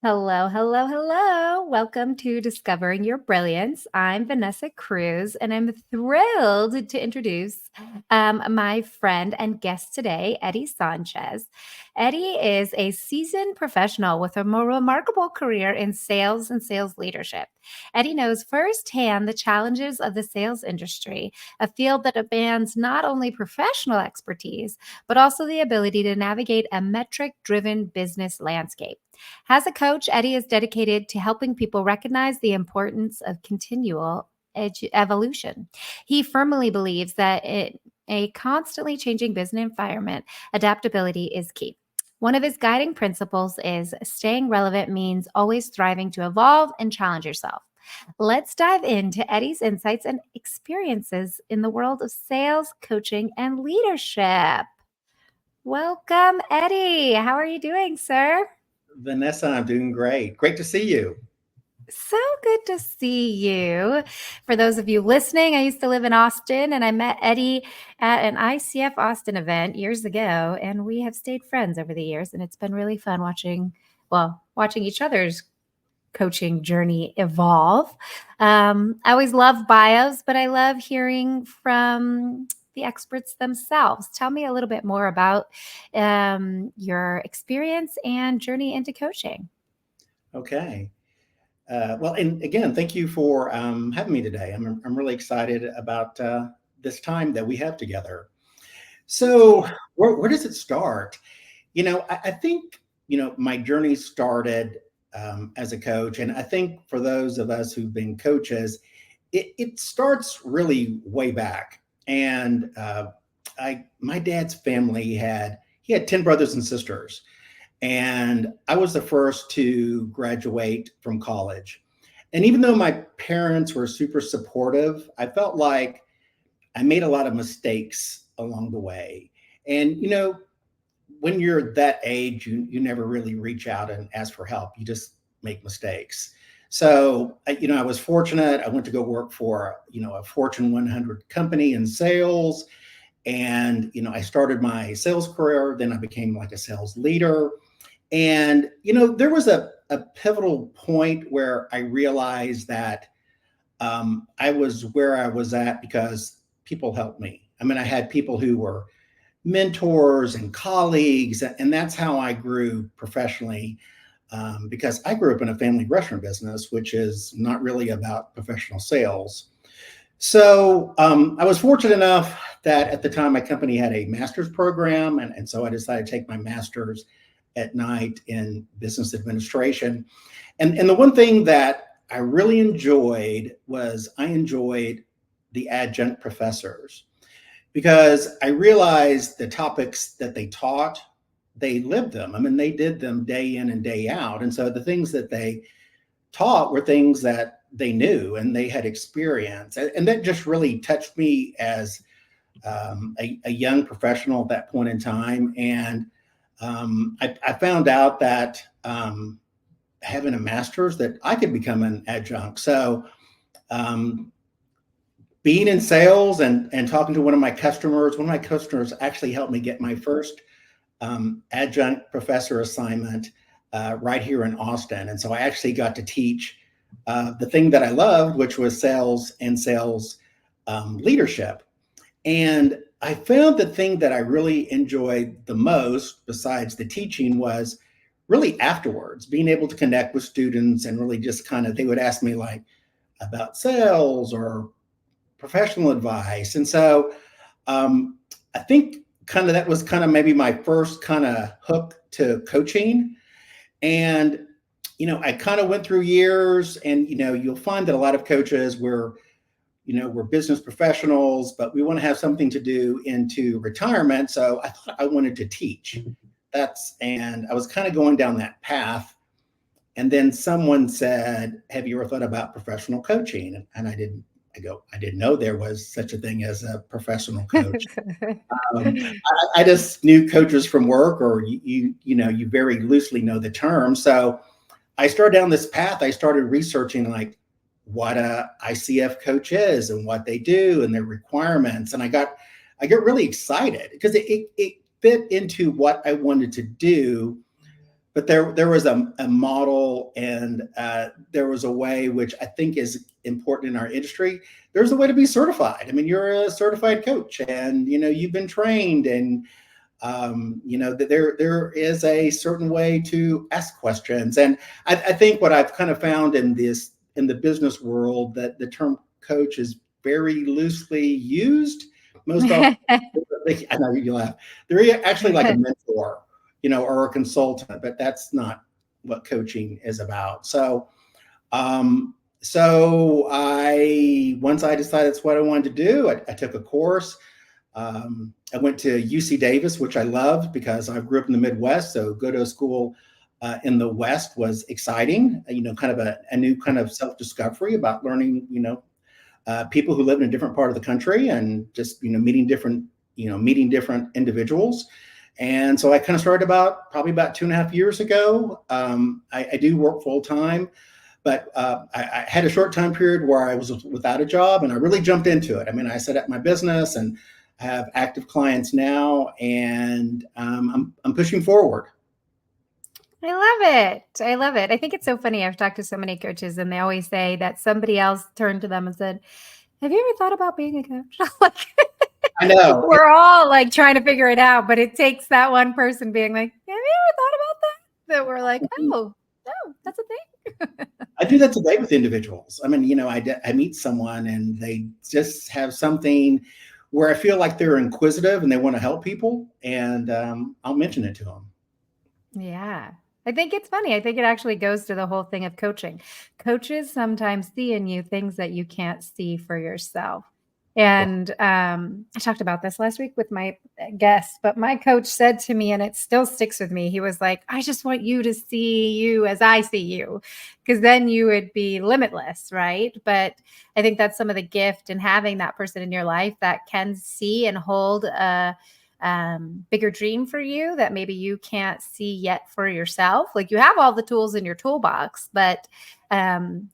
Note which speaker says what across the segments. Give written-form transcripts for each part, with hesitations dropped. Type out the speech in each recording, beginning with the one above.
Speaker 1: Hello, hello, hello. Welcome to Discovering Your Brilliance. I'm Vanessa Cruz, and I'm thrilled to introduce my friend and guest today, Eddie Sanchez. Eddie is a seasoned professional with a more remarkable career in sales and sales leadership. Eddie knows firsthand the challenges of the sales industry, a field that demands not only professional expertise, but also the ability to navigate a metric driven business landscape. As a coach, Eddie is dedicated to helping people recognize the importance of continual evolution. He firmly believes that in a constantly changing business environment, adaptability is key. One of his guiding principles is staying relevant means always striving to evolve and challenge yourself. Let's dive into Eddie's insights and experiences in the world of sales, coaching, and leadership. Welcome, Eddie. How are you doing, sir?
Speaker 2: Vanessa, I'm doing great. Great to see you.
Speaker 1: So good to see you. For those of you listening, I used to live in Austin and I met Eddie at an ICF Austin event years ago, and we have stayed friends over the years. And it's been really fun watching each other's coaching journey evolve. I always love bios, but I love hearing from the experts themselves. Tell me a little bit more about your experience and journey into coaching.
Speaker 2: Okay. And again, thank you for having me today. I'm really excited about this time that we have together. So, where does it start? I think, my journey started as a coach. And I think for those of us who've been coaches, it starts really way back. And my dad's family he had 10 brothers and sisters. And I was the first to graduate from college. And even though my parents were super supportive, I felt like I made a lot of mistakes along the way. And, when you're that age, you never really reach out and ask for help. You just make mistakes. So, I was fortunate. I went to go work for, a Fortune 100 company in sales. And, I started my sales career. Then I became like a sales leader. And, there was a pivotal point where I realized that I was where I was at because people helped me. I mean, I had people who were mentors and colleagues, and that's how I grew professionally. Because I grew up in a family restaurant business, which is not really about professional sales. So I was fortunate enough that at the time my company had a master's program, and so I decided to take my master's at night in business administration. And the one thing that I really enjoyed was I enjoyed the adjunct professors because I realized the topics that they taught, they lived them. I mean, they did them day in and day out. And so the things that they taught were things that they knew and they had experience. And that just really touched me as a young professional at that point in time. And I found out that having a master's that I could become an adjunct. So um, being in sales and talking to one of my customers actually helped me get my first adjunct professor assignment right here in Austin. And so I actually got to teach the thing that I loved, which was sales and sales leadership. And I found the thing that I really enjoyed the most, besides the teaching, was really afterwards being able to connect with students and really just kind of, they would ask me like about sales or professional advice. And so I think kind of that was kind of maybe my first kind of hook to coaching. And, I kind of went through years and, you'll find that a lot of coaches we're business professionals, but we want to have something to do into retirement. So I thought I wanted to teach. And I was kind of going down that path. And then someone said, "Have you ever thought about professional coaching?" And I didn't know there was such a thing as a professional coach. I just knew coaches from work, or you very loosely know the term. So I started down this path. I started researching like what a ICF coach is and what they do and their requirements. And I get really excited because it fit into what I wanted to do. but there was a model, and there was a way, which I think is important in our industry. There's a way to be certified. I mean, you're a certified coach, and you've been trained, and that there is a certain way to ask questions. And I think what I've kind of found in the business world, that the term coach is very loosely used. Most often, I know you laugh. They're actually like a mentor, or a consultant, but that's not what coaching is about. So once I decided that's what I wanted to do, I took a course. I went to UC Davis, which I loved because I grew up in the Midwest. So go to a school in the West was exciting, kind of a new kind of self-discovery about learning, people who live in a different part of the country, and just, meeting different individuals. And so I kind of started probably about 2.5 years ago. I do work full time, but I had a short time period where I was without a job, and I really jumped into it. I mean, I set up my business, and I have active clients now, and I'm pushing forward.
Speaker 1: I love it. I love it. I think it's so funny. I've talked to so many coaches, and they always say that somebody else turned to them and said, "Have you ever thought about being a coach?" Like,
Speaker 2: I know.
Speaker 1: we're all like trying to figure it out, but it takes that one person being like, "Have you ever thought about that?" That we're like, "Oh, no, that's a thing."
Speaker 2: I do that today with individuals. I mean, I meet someone, and they just have something where I feel like they're inquisitive and they want to help people, and I'll mention it to them.
Speaker 1: Yeah. I think it's funny. I think it actually goes to the whole thing of coaching. Coaches sometimes see in you things that you can't see for yourself. And I talked about this last week with my guest, but my coach said to me, and it still sticks with me, he was like, "I just want you to see you as I see you, because then you would be limitless," right? But I think that's some of the gift in having that person in your life that can see and hold a bigger dream for you that maybe you can't see yet for yourself. Like, you have all the tools in your toolbox, but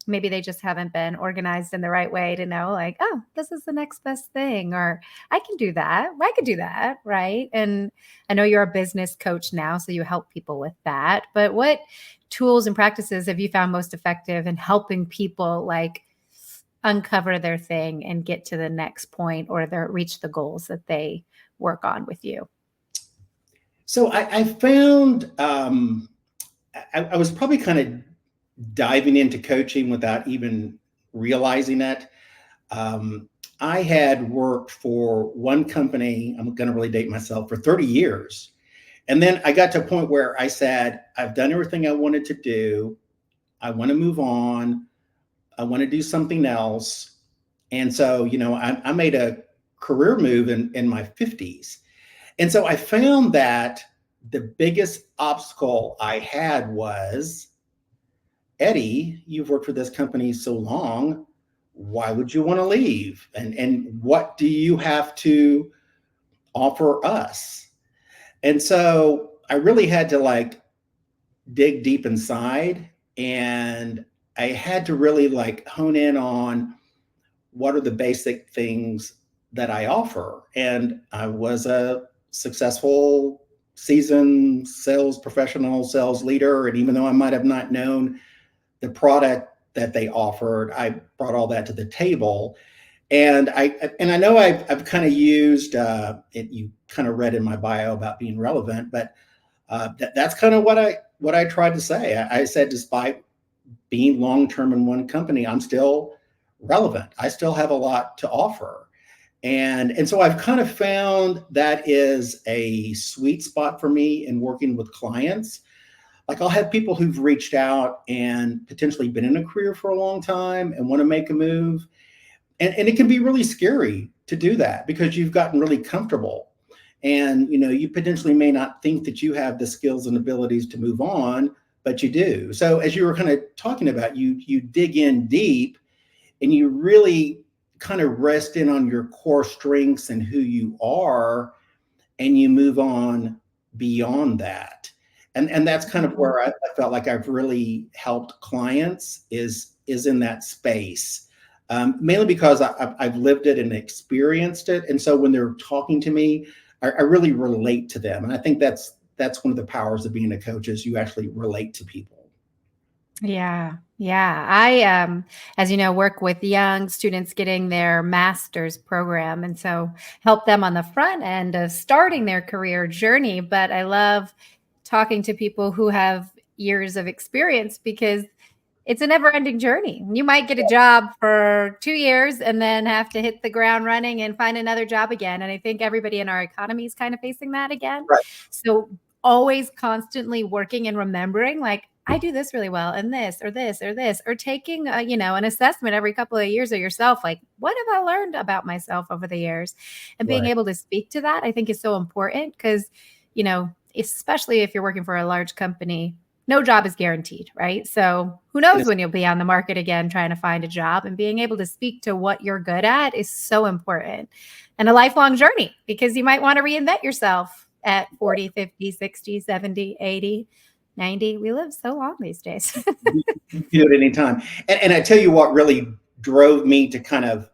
Speaker 1: maybe they just haven't been organized in the right way to know, like, oh, this is the next best thing, or I can do that. I could do that. Right. And I know you're a business coach now, so you help people with that. But what tools and practices have you found most effective in helping people like uncover their thing and get to the next point, or reach the goals that they work on with you?
Speaker 2: So I found I was probably kind of diving into coaching without even realizing it. I had worked for one company, I'm going to really date myself, for 30 years. And then I got to a point where I said, I've done everything I wanted to do. I want to move on. I want to do something else. And so, I made a career move in my 50s. And so I found that the biggest obstacle I had was, Eddie, you've worked for this company so long. Why would you want to leave? And what do you have to offer us? And so I really had to like dig deep inside, and I had to really like hone in on what are the basic things that I offer. And I was a successful, seasoned sales professional, sales leader. And even though I might have not known the product that they offered, I brought all that to the table. And I know I've kind of used it. You kind of read in my bio about being relevant, but that's kind of what I tried to say. I said, despite being long term in one company, I'm still relevant. I still have a lot to offer. And so I've kind of found that is a sweet spot for me in working with clients. Like, I'll have people who've reached out and potentially been in a career for a long time and want to make a move. And it can be really scary to do that because you've gotten really comfortable, and you potentially may not think that you have the skills and abilities to move on, but you do. So as you were kind of talking about, you dig in deep, and you really kind of rest in on your core strengths and who you are, and you move on beyond that. And that's kind of where I felt like I've really helped clients is in that space. Mainly because I've lived it and experienced it. And so when they're talking to me, I really relate to them. And I think that's that's one of the powers of being a coach is you actually relate to people.
Speaker 1: Yeah. Yeah. I, as you know, work with young students getting their master's program. And so help them on the front end of starting their career journey. But I love talking to people who have years of experience because it's a never ending journey. You might get a job for 2 years and then have to hit the ground running and find another job again. And I think everybody in our economy is kind of facing that again.
Speaker 2: Right.
Speaker 1: So always constantly working and remembering, like, I do this really well, and this or this or this, or taking an assessment every couple of years of yourself. Like, what have I learned about myself over the years? And being
Speaker 2: Right.
Speaker 1: able to speak to that, I think, is so important because, especially if you're working for a large company, no job is guaranteed, right? So who
Speaker 2: And
Speaker 1: knows
Speaker 2: it's,
Speaker 1: when you'll be on the market again trying to find a job, and being able to speak to what you're good at is so important, and a lifelong journey because you might want to reinvent yourself at 40, 50, 60, 70, 80, 90. We live so long these days.
Speaker 2: you can do it anytime. And I tell you what really drove me to kind of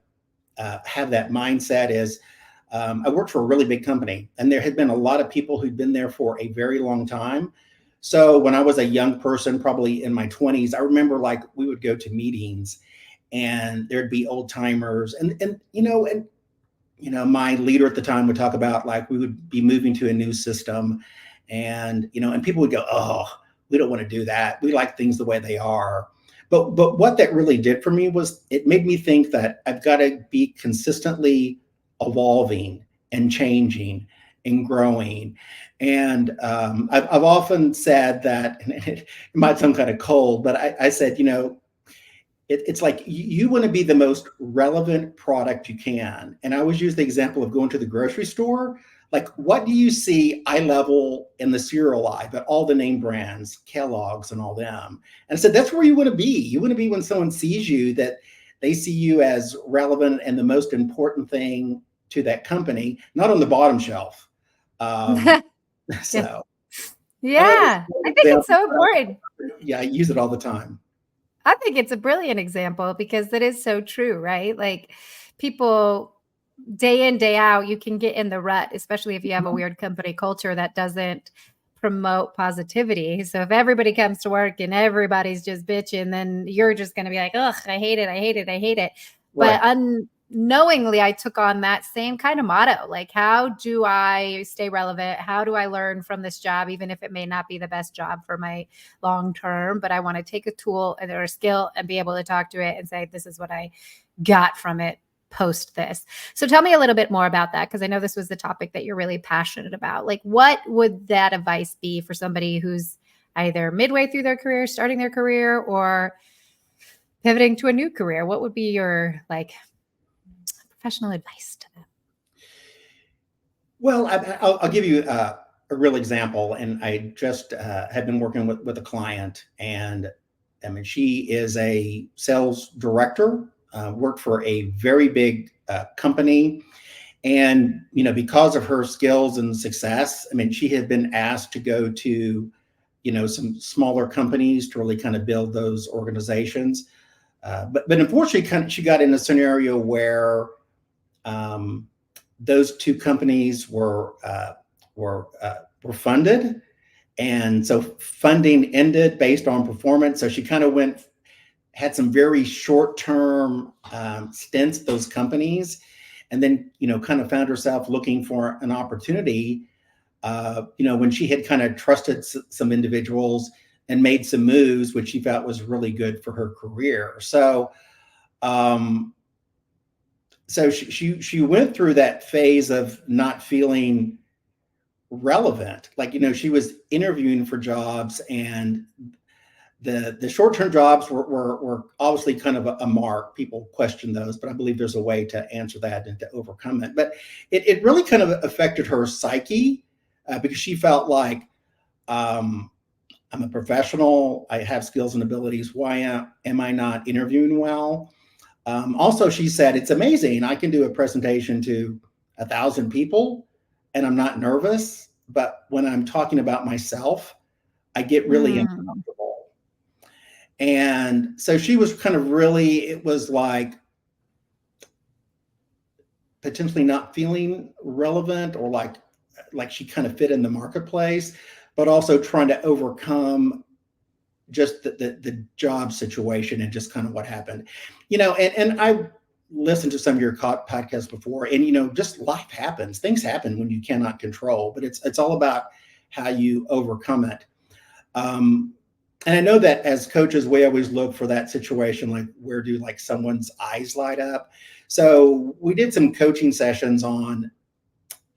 Speaker 2: have that mindset is I worked for a really big company, and there had been a lot of people who'd been there for a very long time. So when I was a young person, probably in my 20s, I remember like we would go to meetings and there'd be old timers and my leader at the time would talk about like we would be moving to a new system and people would go, oh, we don't want to do that, we like things the way they are. But what that really did for me was it made me think that I've got to be consistently evolving and changing and growing. And I've often said that, and it might sound kind of cold, but I said, it's like you want to be the most relevant product you can. And I always use the example of going to the grocery store. Like, what do you see eye level in the cereal aisle, but all the name brands, Kellogg's and all them? And I said, that's where you want to be. You want to be when someone sees you, that they see you as relevant and the most important thing to that company, not on the bottom shelf. Um,
Speaker 1: Yeah.
Speaker 2: so I know that's
Speaker 1: Yeah.
Speaker 2: an
Speaker 1: I think it's
Speaker 2: example.
Speaker 1: so important.
Speaker 2: Yeah, I use it all the time.
Speaker 1: I think it's a brilliant example because that is so true, right? Like, people day in, day out, you can get in the rut, especially if you have a weird company culture that doesn't promote positivity. So if everybody comes to work and everybody's just bitching, then you're just going to be like, ugh, I hate it. I hate it. I hate it. But
Speaker 2: Right.
Speaker 1: unknowingly, I took on that same kind of motto. Like, how do I stay relevant? How do I learn from this job, even if it may not be the best job for my long term? But I want to take a tool or a skill and be able to talk to it and say, this is what I got from it post this. So tell me a little bit more about that, because I know this was the topic that you're really passionate about. Like, what would that advice be for somebody who's either midway through their career, starting their career, or pivoting to a new career? What would be your professional advice to them?
Speaker 2: Well, I'll give you a real example. And I just had been working with a client, and I mean, she is a sales director, worked for a very big company. And, because of her skills and success, I mean, she had been asked to go to, some smaller companies to really kind of build those organizations. But unfortunately, she got in a scenario where um, those two companies were funded, and so funding ended based on performance. So she kind of had some very short term stints at those companies, and then kind of found herself looking for an opportunity. When she had kind of trusted some individuals and made some moves, which she felt was really good for her career. Um, so she went through that phase of not feeling relevant. Like, she was interviewing for jobs, and the short-term jobs were obviously kind of a mark. People question those, but I believe there's a way to answer that and to overcome it. But it really kind of affected her psyche, because she felt like, I'm a professional, I have skills and abilities, why am I not interviewing well? Also, she said, it's amazing. I can do a presentation to 1,000 people and I'm not nervous. But when I'm talking about myself, I get really
Speaker 1: Mm.
Speaker 2: uncomfortable. And so she was kind of really, it was like potentially not feeling relevant, or like like she kind of fit in the marketplace, but also trying to overcome just the job situation and just kind of what happened, and I listened to some of your podcasts before, and just life happens, things happen when you cannot control, but it's all about how you overcome it. And I know that as coaches, we always look for that situation, like where do like someone's eyes light up. So we did some coaching sessions on,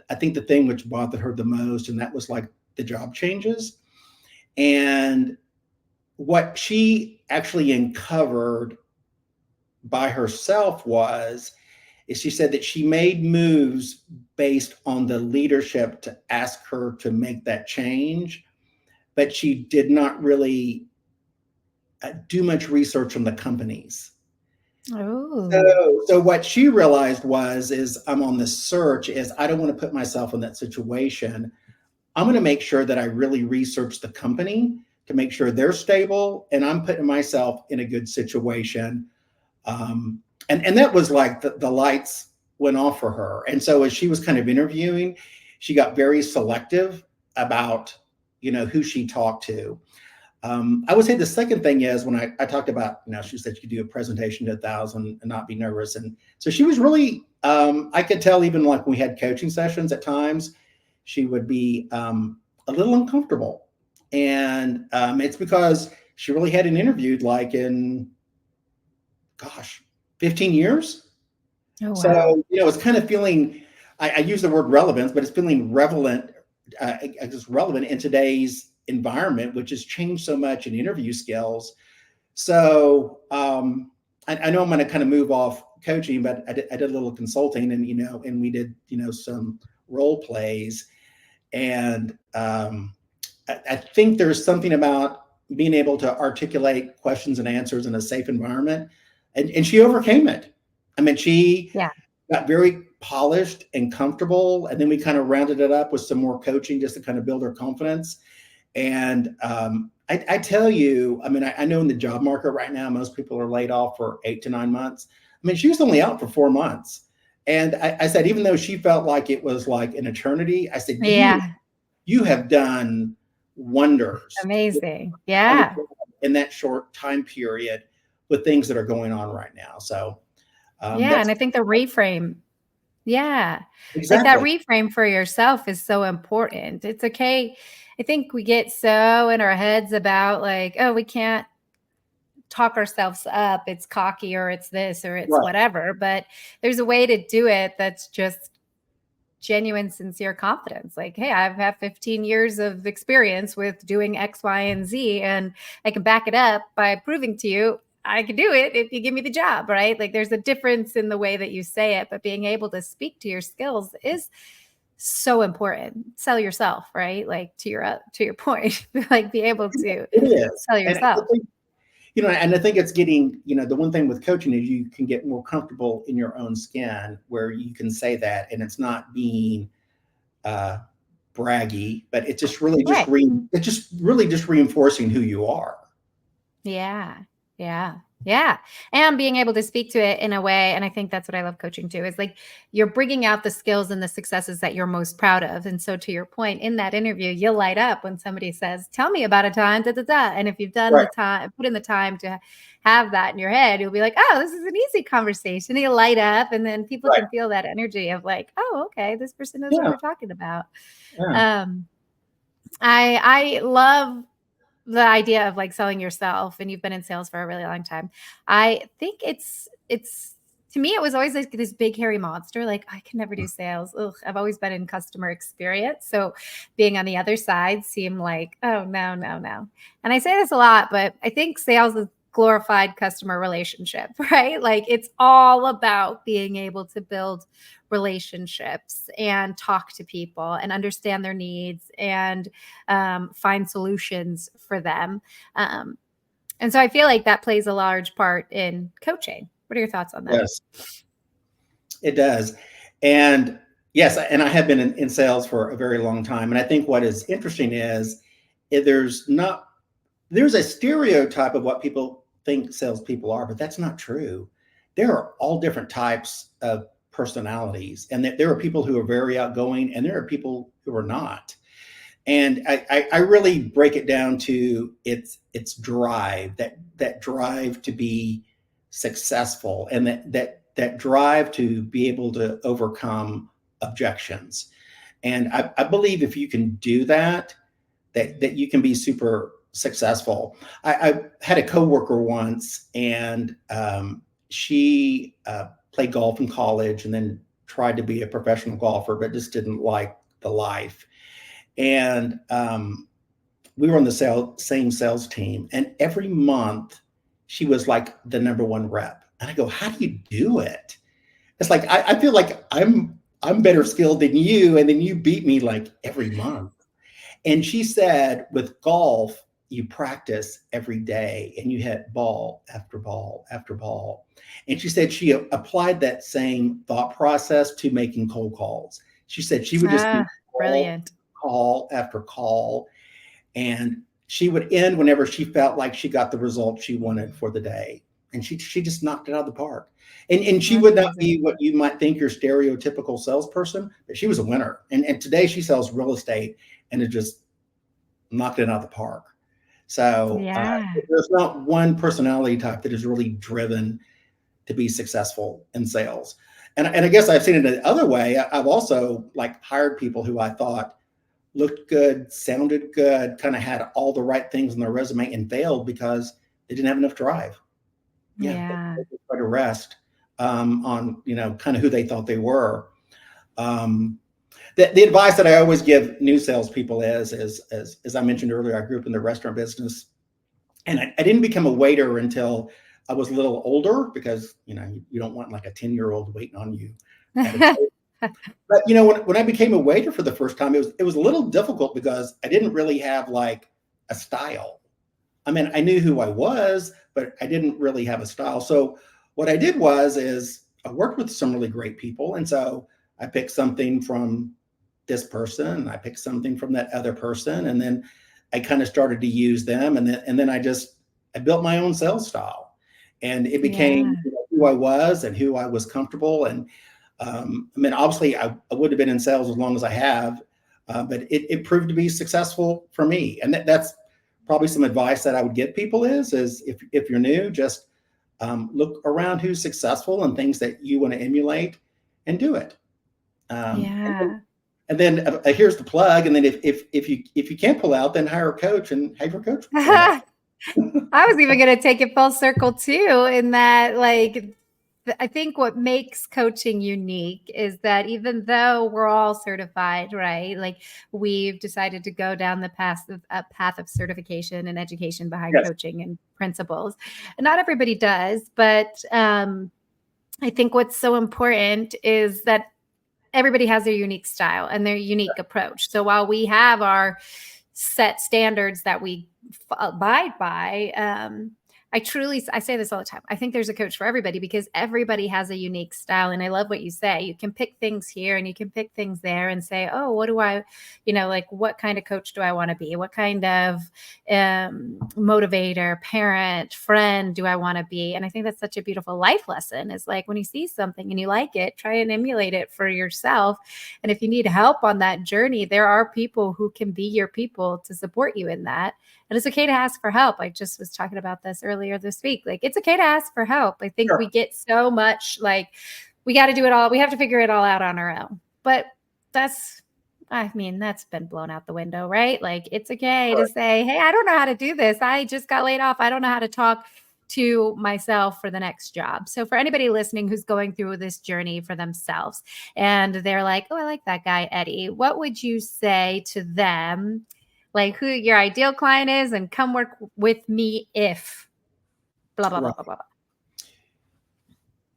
Speaker 2: I think the thing which bothered her the most, and that was like the job changes. And what she actually uncovered by herself is she said that she made moves based on the leadership to ask her to make that change, but she did not really do much research on the companies.
Speaker 1: Oh,
Speaker 2: So what she realized is I'm on this search, is I don't want to put myself in that situation. I'm going to make sure that I really research the company to make sure they're stable and I'm putting myself in a good situation. And that was like the lights went off for her. And so as she was kind of interviewing, she got very selective about, who she talked to. I would say the second thing is when I talked about, she said you could do a presentation to 1,000 and not be nervous. And so she was really, I could tell even like when we had coaching sessions at times, she would be a little uncomfortable. And it's because she really hadn't interviewed like in, gosh, 15 years.
Speaker 1: oh, wow.
Speaker 2: So, it's kind of feeling, I use the word relevance, but it's feeling relevant, just relevant in today's environment, which has changed so much in interview skills. So I know I'm going to kind of move off coaching, but I did a little consulting, and and we did some role plays, and I think there's something about being able to articulate questions and answers in a safe environment, and she overcame it. I mean, she
Speaker 1: Yeah.
Speaker 2: got very polished and comfortable, and then we kind of rounded it up with some more coaching just to kind of build her confidence. And I tell you, I mean, I know in the job market right now, most people are laid off for 8 to 9 months. I mean, she was only out for 4 months. And I said, even though she felt like it was like an eternity, I said,
Speaker 1: Yeah.
Speaker 2: you have done wonders
Speaker 1: Amazing. Yeah.
Speaker 2: in that short time period with things that are going on right now. So
Speaker 1: Yeah.
Speaker 2: that's
Speaker 1: And I think the reframe, yeah, like that
Speaker 2: exactly
Speaker 1: reframe for yourself is so important. It's okay. I think we get so in our heads about like, oh, we can't talk ourselves up. It's cocky or it's this or it's
Speaker 2: right.
Speaker 1: whatever. But there's a way to do it that's just genuine, sincere confidence. Like, hey, I've had 15 years of experience with doing X, Y, and Z, and I can back it up by proving to you I can do it if you give me the job, right? Like, there's a difference in the way that you say it, but being able to speak to your skills is so important. Sell yourself, right? Like to your point, like be able to
Speaker 2: It is.
Speaker 1: sell
Speaker 2: And I
Speaker 1: yourself.
Speaker 2: think, and I think it's getting, the one thing with coaching is you can get more comfortable in your own skin where you can say that, and it's not being uh, braggy, but it's just really
Speaker 1: Right.
Speaker 2: it's just really just reinforcing who you are.
Speaker 1: Yeah. Yeah. Yeah. And being able to speak to it in a way. And I think that's what I love coaching too is like you're bringing out the skills and the successes that you're most proud of. And so, to your point, in that interview, you'll light up when somebody says, tell me about a time, da, da, da. And if you've done
Speaker 2: Right.
Speaker 1: the time, put in the time to have that in your head, you'll be like, oh, this is an easy conversation. You'll light up. And then people
Speaker 2: Right.
Speaker 1: can feel that energy of like, oh, okay, this person knows what
Speaker 2: Yeah.
Speaker 1: they're talking about.
Speaker 2: Yeah.
Speaker 1: Um, I love the idea of like selling yourself, and you've been in sales for a really long time. I think it's to me it was always like this big hairy monster, like I can never do sales. Ugh, I've always been in customer experience, so being on the other side seemed like, oh no, no, no. And I say this a lot, but I think sales is glorified customer relationship, right? Like it's all about being able to build relationships and talk to people and understand their needs and find solutions for them. Um, and so I feel like that plays a large part in coaching. What are your thoughts on that?
Speaker 2: Yes, it does. And yes, and I have been in sales for a very long time. And I think what is interesting is there's not, there's a stereotype of what people think salespeople are, but that's not true. There are all different types of personalities, and that there are people who are very outgoing, and there are people who are not. And I really break it down to its drive, that drive to be successful, and that drive to be able to overcome objections. And I believe if you can do that, that you can be super successful. I had a coworker once, and she played golf in college, and then tried to be a professional golfer, but just didn't like the life. And we were on the same sales team, and every month she was like the number one rep. And I go, "How do you do it?" It's like I feel like I'm better skilled than you, and then you beat me like every month. And she said, with golf, you practice every day, and you hit ball after ball after ball. And she said she applied that same thought process to making cold calls. She said she would just do
Speaker 1: Ah,
Speaker 2: call,
Speaker 1: brilliant.
Speaker 2: call after call, and she would end whenever she felt like she got the result she wanted for the day. And she just knocked it out of the park. And she
Speaker 1: That's
Speaker 2: would not
Speaker 1: amazing.
Speaker 2: be what you might think your stereotypical salesperson, but she was a winner. And today she sells real estate, and it just knocked it out of the park. So
Speaker 1: Yeah.
Speaker 2: there's not one personality type that is really driven to be successful in sales. And I guess I've seen it the other way. I've also like hired people who I thought looked good, sounded good, kind of had all the right things on their resume, and failed because they didn't have enough drive. Yeah,
Speaker 1: Yeah.
Speaker 2: they try to rest on kind of who they thought they were. Um, the advice that I always give new salespeople is, as I mentioned earlier, I grew up in the restaurant business, and I didn't become a waiter until I was a little older, because you don't want like a 10-year-old waiting on you at a table. But when I became a waiter for the first time, it was a little difficult because I didn't really have like a style. I mean, I knew who I was, but I didn't really have a style. So what I did is I worked with some really great people, and so I picked something from this person, I picked something from that other person, and then I kind of started to use them, and then I built my own sales style, and it became
Speaker 1: Yeah.
Speaker 2: who I was and who I was comfortable. And I mean, obviously, I would have been in sales as long as I have, but it proved to be successful for me. And that's probably some advice that I would give people is if you're new, just look around who's successful and things that you want to emulate, and do it. Um, and,
Speaker 1: Yeah.
Speaker 2: and then here's the plug. And then if you can't pull out, then hire a coach and have your coach pull it out.
Speaker 1: I was even going to take it full circle too, in that, like, I think what makes coaching unique is that even though we're all certified, right? Like, we've decided to go down the path of certification and education behind
Speaker 2: Yes.
Speaker 1: coaching and principles. And not everybody does, but I think what's so important is that everybody has their unique style and their unique approach. So while we have our set standards that we abide by, I say this all the time. I think there's a coach for everybody, because everybody has a unique style. And I love what you say. You can pick things here and you can pick things there and say, oh, what do I, like, what kind of coach do I want to be? What kind of motivator, parent, friend do I want to be? And I think that's such a beautiful life lesson, is like, when you see something and you like it, try and emulate it for yourself. And if you need help on that journey, there are people who can be your people to support you in that. And it's okay to ask for help. I just was talking about this earlier this week. Like, it's okay to ask for help. I think we
Speaker 2: Sure.
Speaker 1: get so much like, we got to do it all. We have to figure it all out on our own. But that's been blown out the window, right? Like, it's okay to
Speaker 2: Sure.
Speaker 1: say, hey, I don't know how to do this. I just got laid off. I don't know how to talk to myself for the next job. So for anybody listening who's going through this journey for themselves, and they're like, oh, I like that guy, Eddie, what would you say to them? Like, who your ideal client is, and come work with me if blah, blah, blah,
Speaker 2: Right.
Speaker 1: blah, blah.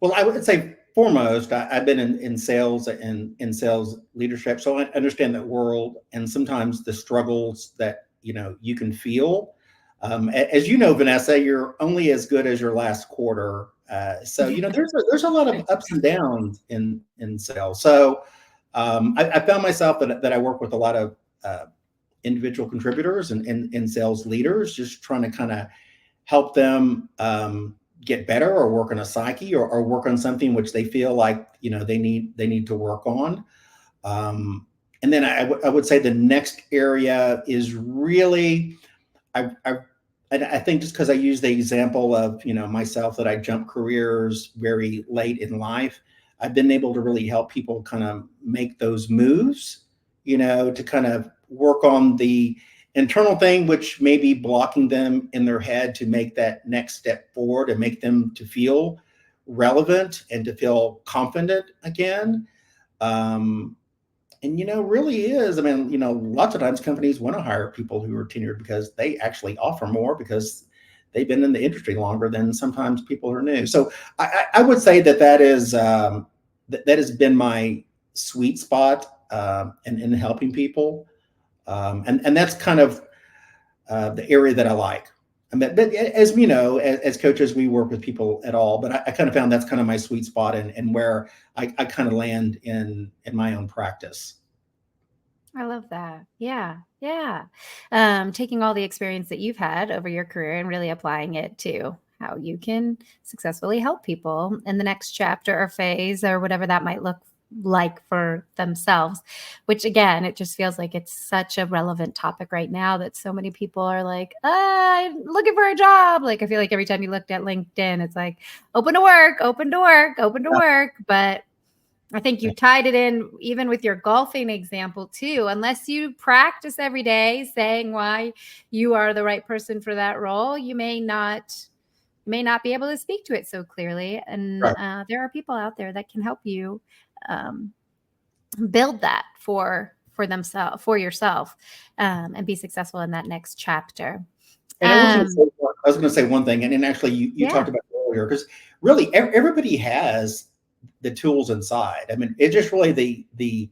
Speaker 2: Well, I would say foremost, I've been in sales and in sales leadership, so I understand that world, and sometimes the struggles that you can feel. As you know, Vanessa, you're only as good as your last quarter. So there's a lot of ups and downs in sales. So I found myself that I work with a lot of individual contributors and sales leaders, just trying to kind of help them get better or work on a psyche or work on something which they feel like, they need to work on. Um, and then I would say the next area is really, I and I think just because I use the example of myself that I jumped careers very late in life, I've been able to really help people kind of make those moves, to kind of work on the internal thing, which may be blocking them in their head to make that next step forward and make them to feel relevant and to feel confident again. Um, and really is. I mean, lots of times companies want to hire people who are tenured because they actually offer more because they've been in the industry longer than sometimes people who are new. So I would say that is that has been my sweet spot in helping people, and that's kind of the area that I like. And but as we know, as coaches, we work with people at all, but I kind of found that's kind of my sweet spot and where I kind of land in my own practice.
Speaker 1: I love that. Yeah. Yeah. Taking all the experience that you've had over your career and really applying it to how you can successfully help people in the next chapter or phase or whatever that might look like for themselves, which again, it just feels like it's such a relevant topic right now that so many people are like, I'm looking for a job. Like, I feel like every time you looked at LinkedIn, it's like open to work, open to work, open to work. But I think you tied it in even with your golfing example too. Unless you practice every day saying why you are the right person for that role, you may not be able to speak to it so clearly. And
Speaker 2: Right.
Speaker 1: there are people out there that can help you um, build that for themselves, for yourself, and be successful in that next chapter.
Speaker 2: And I was going to say one thing, and then actually you
Speaker 1: Yeah,
Speaker 2: talked about it earlier, because really everybody has the tools inside. I mean, it's just really the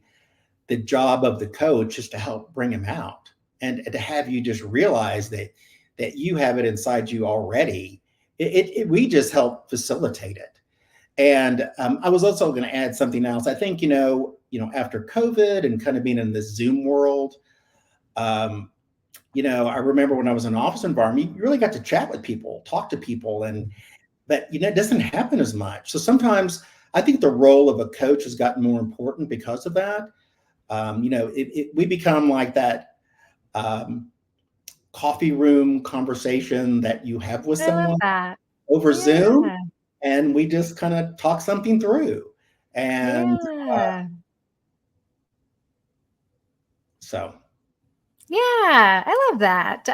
Speaker 2: job of the coach is to help bring them out and to have you just realize that you have it inside you already. We just help facilitate it. And I was also going to add something else. I think after COVID and kind of being in this Zoom world, um, I remember when I was in an office environment, you really got to chat with people, talk to people, and but it doesn't happen as much. So sometimes I think the role of a coach has gotten more important because of that. We become like that um, coffee room conversation that you have with
Speaker 1: I love
Speaker 2: someone
Speaker 1: that.
Speaker 2: over Zoom,
Speaker 1: Yeah,
Speaker 2: and we just kind of talk something through. And
Speaker 1: yeah.
Speaker 2: so,
Speaker 1: Yeah, I love that.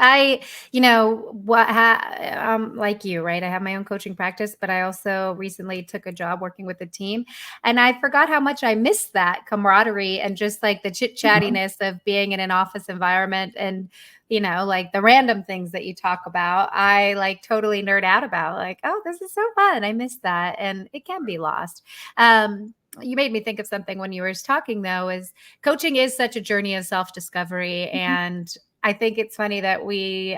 Speaker 1: Like you, right? I have my own coaching practice, but I also recently took a job working with a team, and I forgot how much I missed that camaraderie and just like the chit
Speaker 2: mhm,
Speaker 1: chattiness of being in an office environment and like the random things that you talk about. I like totally nerd out about like, oh, this is so fun. I missed that, and it can be lost. You made me think of something when you were talking though, is coaching is such a journey of self-discovery. And I think it's funny that we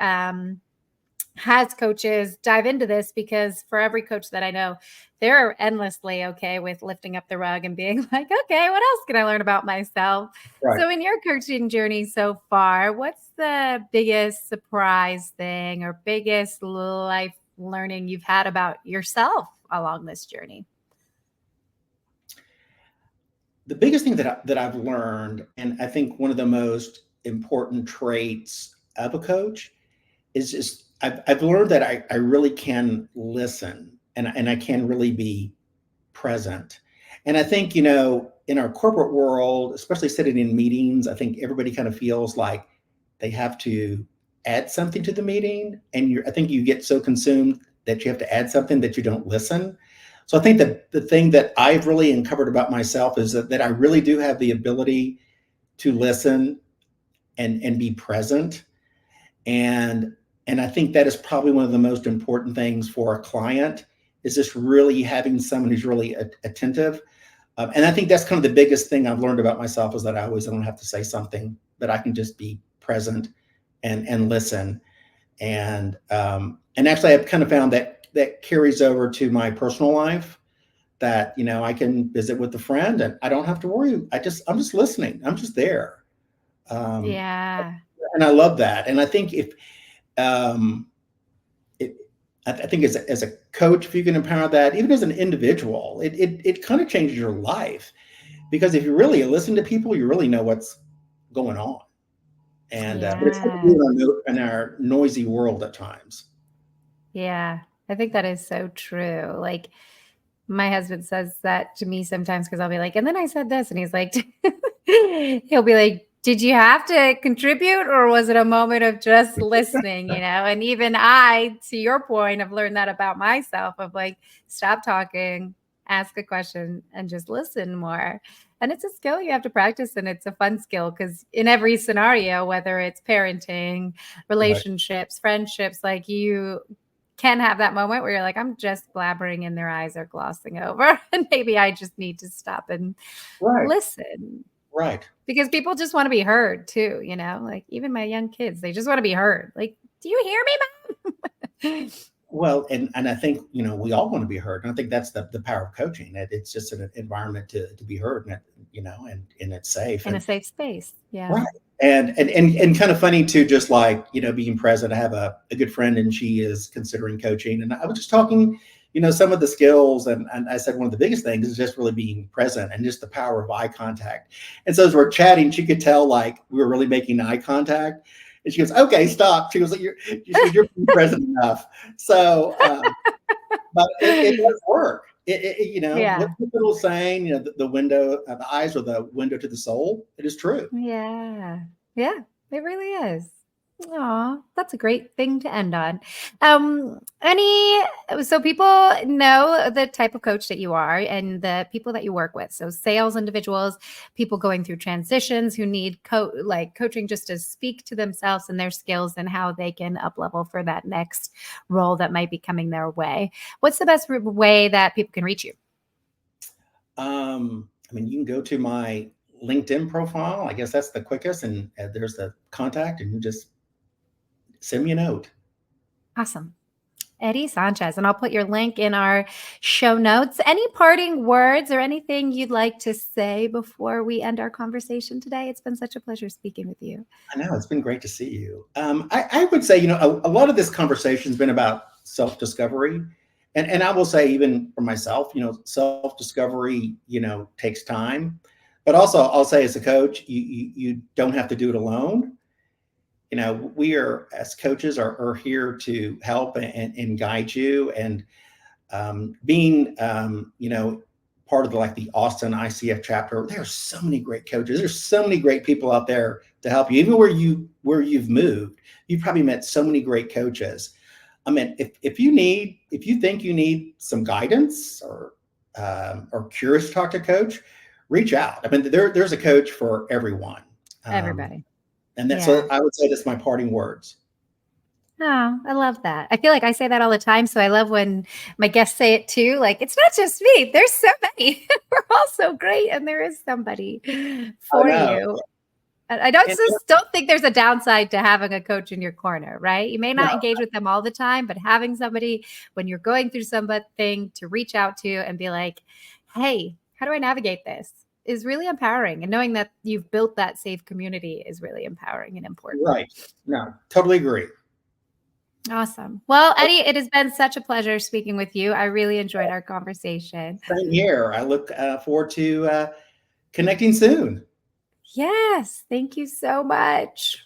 Speaker 1: as coaches dive into this because for every coach that I know, they're endlessly okay with lifting up the rug and being like, okay, what else can I learn about myself?
Speaker 2: right.
Speaker 1: So in your coaching journey so far, what's the biggest surprise thing or biggest life learning you've had about yourself along this journey?
Speaker 2: The biggest thing that I've learned, and I think one of the most important traits of a coach, is just I've learned that I really can listen and I can really be present. And I think, in our corporate world, especially sitting in meetings, I think everybody kind of feels like they have to add something to the meeting. And I think you get so consumed that you have to add something that you don't listen. So I think that the thing that I've really uncovered about myself is that I really do have the ability to listen and be present. And and I think that is probably one of the most important things for a client is just really having someone who's really attentive. And I think that's kind of the biggest thing I've learned about myself is that I always don't have to say something, that I can just be present and listen. And actually, I've kind of found that that carries over to my personal life. That I can visit with a friend and I don't have to worry. I'm just listening. I'm just there. Um,
Speaker 1: Yeah.
Speaker 2: and I love that. And I think if um, it, I think as a coach, if you can empower that, even as an individual, it kind of changes your life because if you really listen to people, you really know what's going on. And but it's hard to
Speaker 1: Yeah.
Speaker 2: do in our noisy world at times.
Speaker 1: Yeah. I think that is so true. Like my husband says that to me sometimes because I'll be like, and then I said this, and he's like, he'll be like, did you have to contribute or was it a moment of just listening? And even I, to your point, have learned that about myself of like, stop talking, ask a question, and just listen more. And it's a skill you have to practice, and it's a fun skill because in every scenario, whether it's parenting,
Speaker 2: Right.
Speaker 1: relationships, friendships, like you can have that moment where you're like, I'm just blabbering and their eyes are glossing over. And maybe I just need to stop and
Speaker 2: Right.
Speaker 1: listen
Speaker 2: Right.
Speaker 1: because people just want to be heard too, like even my young kids, they just want to be heard. Like, do you hear me, mom?
Speaker 2: Well, and I think we all want to be heard, and I think that's the power of coaching. It's just an environment to be heard, and and it's safe,
Speaker 1: In a
Speaker 2: and
Speaker 1: safe space. Yeah.
Speaker 2: right, and kind of funny too. Just like being present. I have a good friend, and she is considering coaching, and I was just talking, some of the skills, and I said one of the biggest things is just really being present and just the power of eye contact. And so as we're chatting, she could tell like we were really making eye contact. And she goes, "Okay, stop." She goes, "You're being present enough." So, but it does work.
Speaker 1: Yeah.
Speaker 2: What's the little saying? The window, the eyes are the window to the soul. It is true.
Speaker 1: Yeah. Yeah, it really is. Aw, that's a great thing to end on. Any so people know the type of coach that you are and the people that you work with. So sales individuals, people going through transitions who need coaching just to speak to themselves and their skills and how they can up level for that next role that might be coming their way. What's the best way that people can reach you?
Speaker 2: I mean, you can go to my LinkedIn profile. I guess that's the quickest, and there's the contact, and you just send me a note.
Speaker 1: Awesome. Eddie Sanchez, and I'll put your link in our show notes. Any parting words or anything you'd like to say before we end our conversation today? It's been such a pleasure speaking with you.
Speaker 2: I know it's been great to see you. I would say, a lot of this conversation has been about self discovery, and I will say, even for myself, self discovery, takes time. But also, I'll say, as a coach, you don't have to do it alone. We are as coaches are here to help and guide you, and being part of the Austin ICF chapter. There's so many great coaches. There's so many great people out there to help you. Even where you've moved, you've probably met so many great coaches. I mean, if you think you need some guidance or curious to talk to a coach, reach out. I mean, there's a coach for everyone. Um,
Speaker 1: Everybody.
Speaker 2: and that's,
Speaker 1: Yeah.
Speaker 2: so I would say that's my parting words.
Speaker 1: Oh, I love that. I feel like I say that all the time. So I love when my guests say it too. Like, it's not just me. There's so many. We're all so great. And there is somebody
Speaker 2: I
Speaker 1: for
Speaker 2: know.
Speaker 1: you. I don't
Speaker 2: And,
Speaker 1: just don't think there's a downside to having a coach in your corner, right? You may
Speaker 2: no,
Speaker 1: not engage with them all the time, but having somebody when you're going through something to reach out to and be like, hey, how do I navigate this? Is really empowering. And knowing that you've built that safe community is really empowering and important.
Speaker 2: right. No, totally agree.
Speaker 1: Awesome. Well, Eddie, it has been such a pleasure speaking with you. I really enjoyed our conversation.
Speaker 2: Same here. I look forward to connecting soon.
Speaker 1: Yes. Thank you so much.